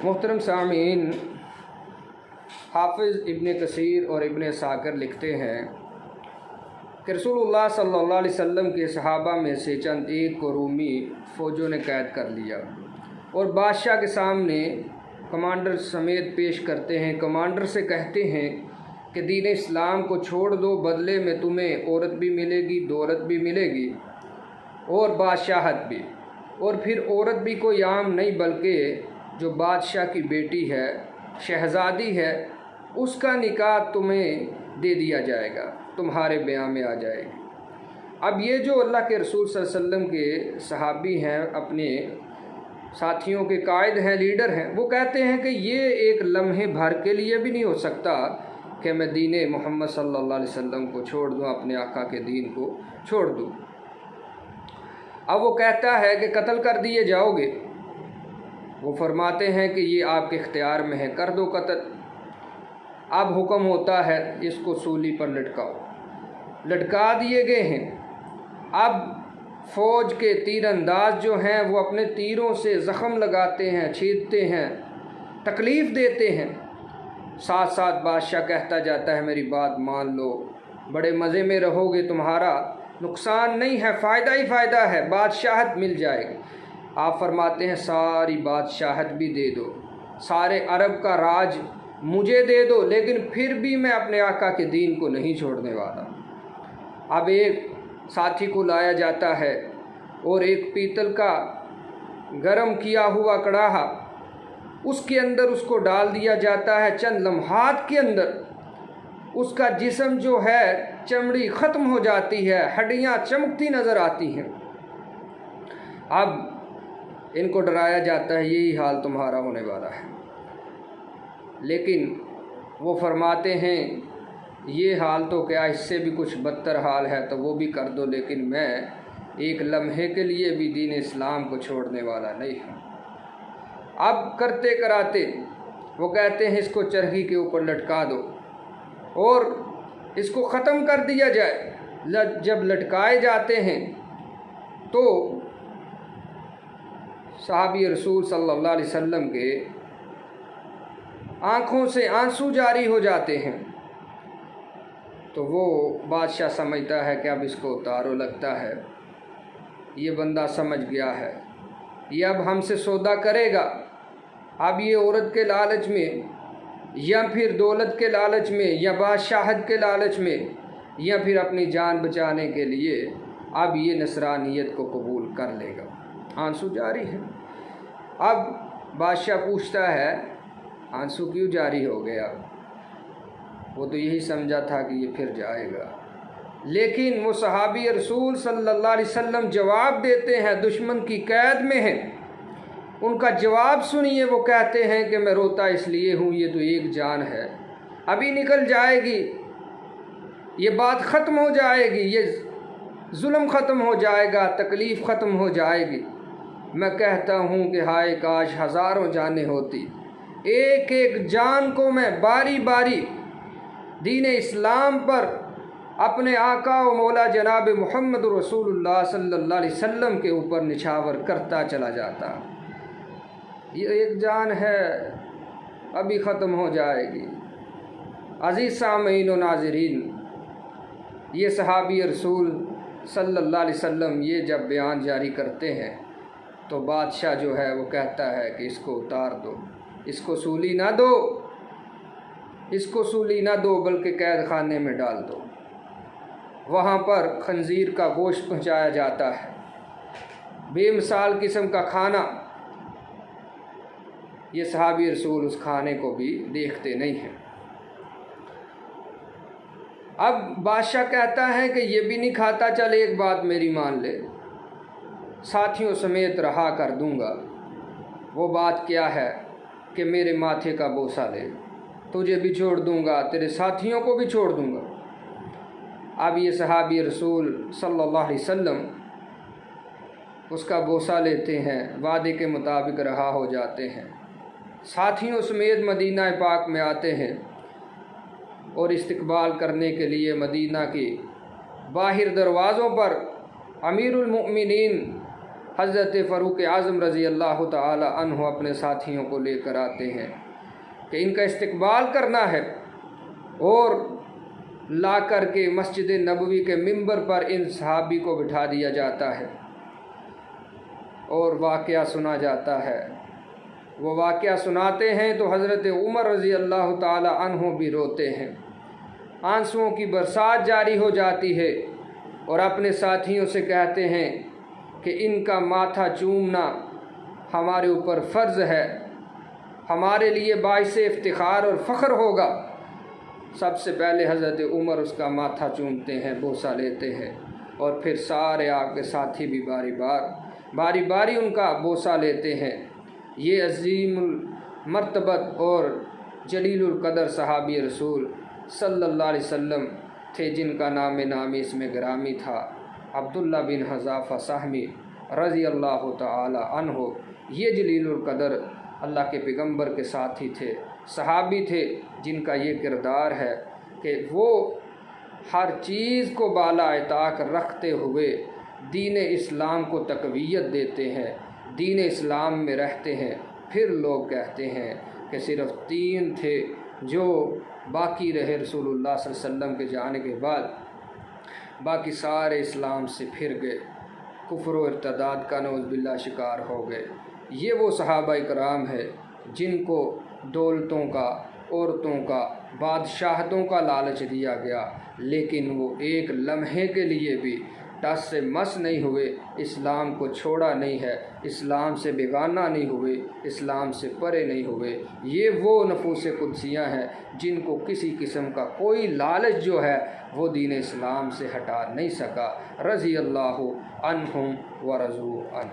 محترم سامعین، حافظ ابن کثیر اور ابن عساکر لکھتے ہیں کہ رسول اللہ صلی اللہ علیہ وسلم کے صحابہ میں سے چند ایک کو رومی فوجوں نے قید کر لیا اور بادشاہ کے سامنے کمانڈر سمیت پیش کرتے ہیں۔ کمانڈر سے کہتے ہیں کہ دین اسلام کو چھوڑ دو، بدلے میں تمہیں عورت بھی ملے گی، دولت بھی ملے گی اور بادشاہت بھی، اور پھر عورت بھی کوئی عام نہیں بلکہ جو بادشاہ کی بیٹی ہے، شہزادی ہے، اس کا نکاح تمہیں دے دیا جائے گا، تمہارے بیان میں آ جائے گی۔ اب یہ جو اللہ کے رسول صلی اللہ علیہ وسلم کے صحابی ہیں، اپنے ساتھیوں کے قائد ہیں، لیڈر ہیں، وہ کہتے ہیں کہ یہ ایک لمحے بھر کے لیے بھی نہیں ہو سکتا کہ میں دین محمد صلی اللہ علیہ وسلم کو چھوڑ دوں، اپنے آقا کے دین کو چھوڑ دوں۔ اب وہ کہتا ہے کہ قتل کر دیے جاؤ گے۔ وہ فرماتے ہیں کہ یہ آپ کے اختیار میں ہے، کر دو قتل۔ اب حکم ہوتا ہے اس کو سولی پر لٹکاؤ۔ لٹکا دیے گئے ہیں۔ اب فوج کے تیر انداز جو ہیں وہ اپنے تیروں سے زخم لگاتے ہیں، چھیدتے ہیں، تکلیف دیتے ہیں۔ ساتھ ساتھ بادشاہ کہتا جاتا ہے میری بات مان لو، بڑے مزے میں رہو گے، تمہارا نقصان نہیں ہے، فائدہ ہی فائدہ ہے، بادشاہت مل جائے گی۔ آپ فرماتے ہیں ساری بادشاہت بھی دے دو، سارے عرب کا راج مجھے دے دو، لیکن پھر بھی میں اپنے آقا کے دین کو نہیں چھوڑنے والا۔ اب ایک ساتھی کو لایا جاتا ہے اور ایک پیتل کا گرم کیا ہوا کڑاہا، اس کے اندر اس کو ڈال دیا جاتا ہے۔ چند لمحات کے اندر اس کا جسم جو ہے چمڑی ختم ہو جاتی ہے، ہڈیاں چمکتی نظر آتی ہیں۔ اب ان کو ڈرایا جاتا ہے یہی حال تمہارا ہونے والا ہے، لیکن وہ فرماتے ہیں یہ حال تو کیا، اس سے بھی کچھ بدتر حال ہے تو وہ بھی کر دو، لیکن میں ایک لمحے کے لیے بھی دین اسلام کو چھوڑنے والا نہیں ہوں۔ اب کرتے کراتے وہ کہتے ہیں اس کو چرخی کے اوپر لٹکا دو اور اس کو ختم کر دیا جائے۔ جب لٹکائے جاتے ہیں تو صحابی رسول صلی اللہ علیہ وسلم کے آنکھوں سے آنسو جاری ہو جاتے ہیں، تو وہ بادشاہ سمجھتا ہے کہ اب اس کو اتارو، لگتا ہے یہ بندہ سمجھ گیا ہے، یہ اب ہم سے سودا کرے گا۔ اب یہ عورت کے لالچ میں یا پھر دولت کے لالچ میں یا بادشاہت کے لالچ میں یا پھر اپنی جان بچانے کے لیے اب یہ نصرانیت کو قبول کر لے گا۔ آنسو جاری ہے۔ اب بادشاہ پوچھتا ہے آنسو کیوں جاری ہو گیا؟ وہ تو یہی سمجھا تھا کہ یہ پھر جائے گا، لیکن وہ صحابی رسول صلی اللہ علیہ وسلم جواب دیتے ہیں، دشمن کی قید میں ہیں۔ ان کا جواب سنیے، وہ کہتے ہیں کہ میں روتا اس لیے ہوں، یہ تو ایک جان ہے، ابھی نکل جائے گی، یہ بات ختم ہو جائے گی، یہ ظلم ختم ہو جائے گا، تکلیف ختم ہو جائے گی۔ میں کہتا ہوں کہ ہائے کاش ہزاروں جانیں ہوتی، ایک ایک جان کو میں باری باری دین اسلام پر اپنے آقا و مولا جناب محمد رسول اللہ صلی اللہ علیہ وسلم کے اوپر نچھاور کرتا چلا جاتا۔ یہ ایک جان ہے، ابھی ختم ہو جائے گی۔ عزیز سامعین و ناظرین، یہ صحابی رسول صلی اللہ علیہ وسلم یہ جب بیان جاری کرتے ہیں تو بادشاہ جو ہے وہ کہتا ہے کہ اس کو اتار دو، اس کو سولی نہ دو، اس کو سولی نہ دو بلکہ قید خانے میں ڈال دو۔ وہاں پر خنزیر کا گوشت پہنچایا جاتا ہے، بے مثال قسم کا کھانا۔ یہ صحابی رسول اس کھانے کو بھی دیکھتے نہیں ہیں۔ اب بادشاہ کہتا ہے کہ یہ بھی نہیں کھاتا، چل ایک بات میری مان لے، ساتھیوں سمیت رہا کر دوں گا۔ وہ بات کیا ہے کہ میرے ماتھے کا بوسہ لے، تجھے بھی چھوڑ دوں گا، تیرے ساتھیوں کو بھی چھوڑ دوں گا۔ اب یہ صحابی رسول صلی اللہ علیہ وسلم اس کا بوسہ لیتے ہیں، وعدے کے مطابق رہا ہو جاتے ہیں، ساتھیوں سمیت مدینہ پاک میں آتے ہیں اور استقبال کرنے کے لیے مدینہ کے باہر دروازوں پر امیر المؤمنین حضرت فاروق اعظم رضی اللہ تعالی عنہ اپنے ساتھیوں کو لے کر آتے ہیں کہ ان کا استقبال کرنا ہے، اور لا کر کے مسجد نبوی کے منبر پر ان صحابی کو بٹھا دیا جاتا ہے اور واقعہ سنا جاتا ہے۔ وہ واقعہ سناتے ہیں تو حضرت عمر رضی اللہ تعالی عنہ بھی روتے ہیں، آنسوؤں کی برسات جاری ہو جاتی ہے، اور اپنے ساتھیوں سے کہتے ہیں کہ ان کا ماتھا چومنا ہمارے اوپر فرض ہے، ہمارے لیے باعث افتخار اور فخر ہوگا۔ سب سے پہلے حضرت عمر اس کا ماتھا چومتے ہیں، بوسہ لیتے ہیں، اور پھر سارے آپ کے ساتھی بھی باری باری ان کا بوسہ لیتے ہیں۔ یہ عظیم المرتبت اور جلیل القدر صحابی رسول صلی اللہ علیہ وسلم تھے، جن کا نام نامی اس میں گرامی تھا، عبداللہ بن حذافہ سہمی رضی اللہ تعالی عنہ۔ یہ جلیل القدر اللہ کے پیغمبر کے ساتھی تھے، صحابی تھے، جن کا یہ کردار ہے کہ وہ ہر چیز کو بالا اطاق رکھتے ہوئے دین اسلام کو تقویت دیتے ہیں، دین اسلام میں رہتے ہیں۔ پھر لوگ کہتے ہیں کہ صرف 3 تھے جو باقی رہے رسول اللہ صلی اللہ علیہ وسلم کے جانے کے بعد، باقی سارے اسلام سے پھر گئے، کفر و ارتداد کا نعوذ باللہ شکار ہو گئے۔ یہ وہ صحابہ کرام ہے جن کو دولتوں کا، عورتوں کا، بادشاہتوں کا لالچ دیا گیا، لیکن وہ ایک لمحے کے لیے بھی ٹس سے مس نہیں ہوئے، اسلام کو چھوڑا نہیں ہے، اسلام سے بیگانہ نہیں ہوئے، اسلام سے پرے نہیں ہوئے۔ یہ وہ نفوس قدسیاں ہیں جن کو کسی قسم کا کوئی لالچ جو ہے وہ دین اسلام سے ہٹا نہیں سکا۔ رضی اللہ عنہم ورضوا عنہ۔